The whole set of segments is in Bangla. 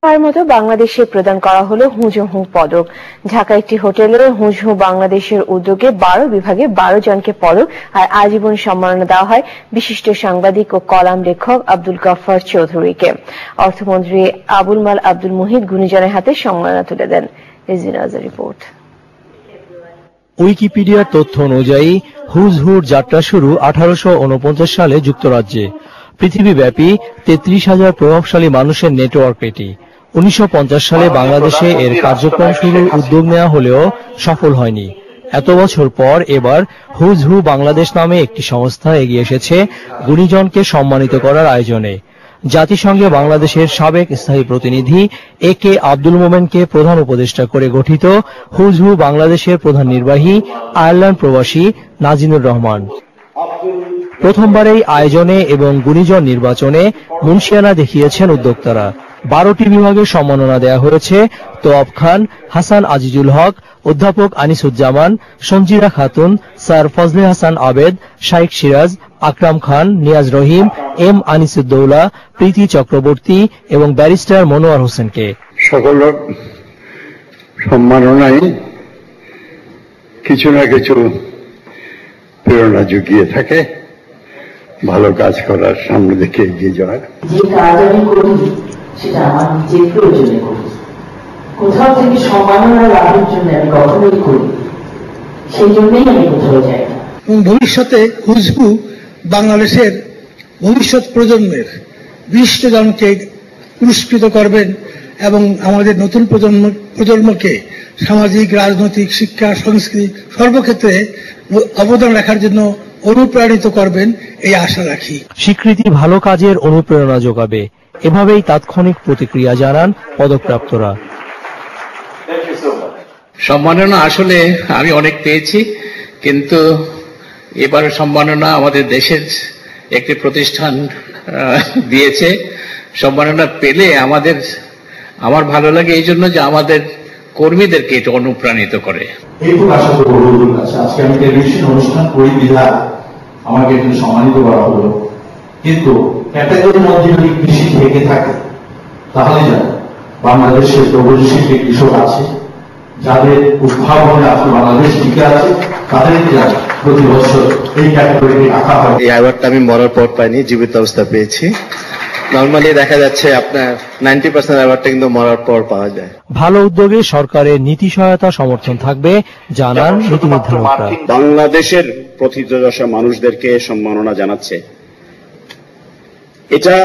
মতো বাংলাদেশে প্রদান করা হলো হুজুহু পদক। ঢাকা একটি হোটেলে হুজুহু বাংলাদেশের উদ্যোগে 12 বিভাগে 12 জনকে পদক আর আজীবন সম্মাননা দেওয়া হয় বিশিষ্ট সাংবাদিক ও কলাম লেখক আব্দুল গফফার চৌধুরীকে। অর্থমন্ত্রী আবুল মাল আব্দুল মুহিত গুণীজনের হাতে সম্মাননা তুলে দেন। রেজিনাজের রিপোর্ট। উইকিপিডিয়ার তথ্য অনুযায়ী হুজহুর যাত্রা শুরু 1849 সালে যুক্তরাজ্যে। পৃথিবীব্যাপী 33,000 প্রভাবশালী মানুষের নেটওয়ার্ক এটি। 1950 সালে বাংলাদেশে এর কার্যক্রম শুরুর উদ্যোগ নেওয়া হলেও সফল হয়নি। এত বছর পর এবার হুজহু বাংলাদেশ নামে একটি সংস্থা এগিয়ে এসেছে গুণীজনকে সম্মানিত করার আয়োজনে। জাতিসংঘে বাংলাদেশের সাবেক স্থায়ী প্রতিনিধি একে আব্দুল মোমেনকে প্রধান উপদেষ্টা করে গঠিত হুজহু বাংলাদেশের প্রধান নির্বাহী আয়ারল্যান্ড প্রবাসী নাজিনুর রহমান। প্রথমবার এই আয়োজনে এবং গুণীজন নির্বাচনে মুন্সিয়ানা দেখিয়েছেন উদ্যোক্তারা। 12টি বিভাগে সম্মাননা দেওয়া হয়েছে তোয়াব খান, হাসান আজিজুল হক, অধ্যাপক আনিসুজ্জামান, সঞ্জিরা খাতুন, স্যার ফজলে হাসান আবেদ, শাইখ সিরাজ, আকরাম খান, নিয়াজ রহিম, এম আনিসুদ্দৌলা, প্রীতি চক্রবর্তী এবং ব্যারিস্টার মনোয়ার হোসেনকে। সকল সম্মাননায় কিছু না কিছু প্রেরণা জুগিয়ে থাকে ভালো কাজ করার, সামনে দেখে এগিয়ে যাওয়ার। যে কাজ আমি করি সেটা আমার নিজের প্রয়োজনে করি, কোথাও থেকে সম্মাননা লাভের জন্য আমি কখনোই করি, সেই জন্যই আমি কোথাও যাই না। এবং ভবিষ্যতে হুজহু বাংলাদেশের ভবিষ্যৎ প্রজন্মের বিশিষ্ট জনকে পুরস্কৃত করবেন এবং আমাদের নতুন প্রজন্মকে সামাজিক, রাজনৈতিক, শিক্ষা, সংস্কৃতি সর্বক্ষেত্রে অবদান রাখার জন্য অনুপ্রাণিত করবেন এই আশা রাখি। স্বীকৃতি ভালো কাজের অনুপ্রেরণা যোগাবে, এভাবেই তাৎক্ষণিক প্রতিক্রিয়া জানান পদকপ্রাপ্তরা। সম্মাননা আসলে আমি অনেক পেয়েছি, কিন্তু এবারের সম্মাননা আমাদের দেশের একটি প্রতিষ্ঠান দিয়েছে। সম্মাননা পেলে আমার ভালো লাগে এই জন্য যে আমাদের কর্মীদেরকে এটা অনুপ্রাণিত করে। এইটুকু আশা করবো বন্ধুর কাছে। আজকে আমি টেলিভিশন অনুষ্ঠান করি বিধায় আমাকে একটু সম্মানিত করা হলো, কিন্তু ক্যাটাগরির মধ্যে যদি কৃষি থেকে থাকে তাহলে জানো বাংলাদেশের প্রগতিশীল কৃষক আছে যাদের উদ্ভাবনে আজকে বাংলাদেশ টিকে আছে, তাদেরকে প্রতি বছর এই ক্যাটাগরিতে রাখা হয়। এই অ্যাওয়ার্ডটা আমি মরার পর পাইনি, জীবিত অবস্থা পেয়েছি। নর্মালি দেখা যাচ্ছে আপনার 90% অ্যাওয়ার্ডটা কিন্তু মরার পর পাওয়া যায়। ভালো উদ্যোগে সরকারের নীতি সহায়তা সমর্থন থাকবে জানান নীতি নির্ধারকরা। বাংলাদেশের প্রথিতযশা মানুষদেরকে সম্মাননা জানাচ্ছে। এটা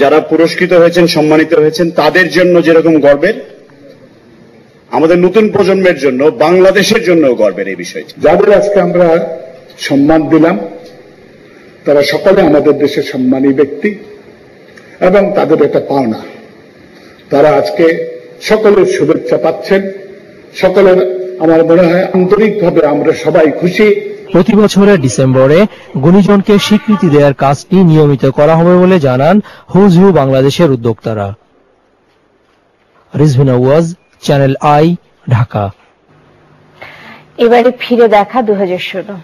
যারা পুরস্কৃত হয়েছেন, সম্মানিত হয়েছেন, তাদের জন্য যেরকম গর্বের, আমাদের নতুন প্রজন্মের জন্য, বাংলাদেশের জন্য গর্বের এই বিষয়টি। যাদের আজকে আমরা সম্মান দিলাম তারা সকলে আমাদের দেশের সম্মানী ব্যক্তি এবং তাদের এটা পাওনা। তারা আজকে সকলের শুভেচ্ছা পাচ্ছেন। সকলের আমার মনে হয় আন্তরিকভাবে আমরা সবাই খুশি। প্রতি বছরের ডিসেম্বরে গুণীজনকে স্বীকৃতি দেওয়ার কাজটি নিয়মিত করা হবে বলে জানান হুজহু বাংলাদেশের উদ্যোক্তারা। রিজভিনা ওয়াজ, চ্যানেল আই, ঢাকা। এবারে ফিরে দেখা 2016।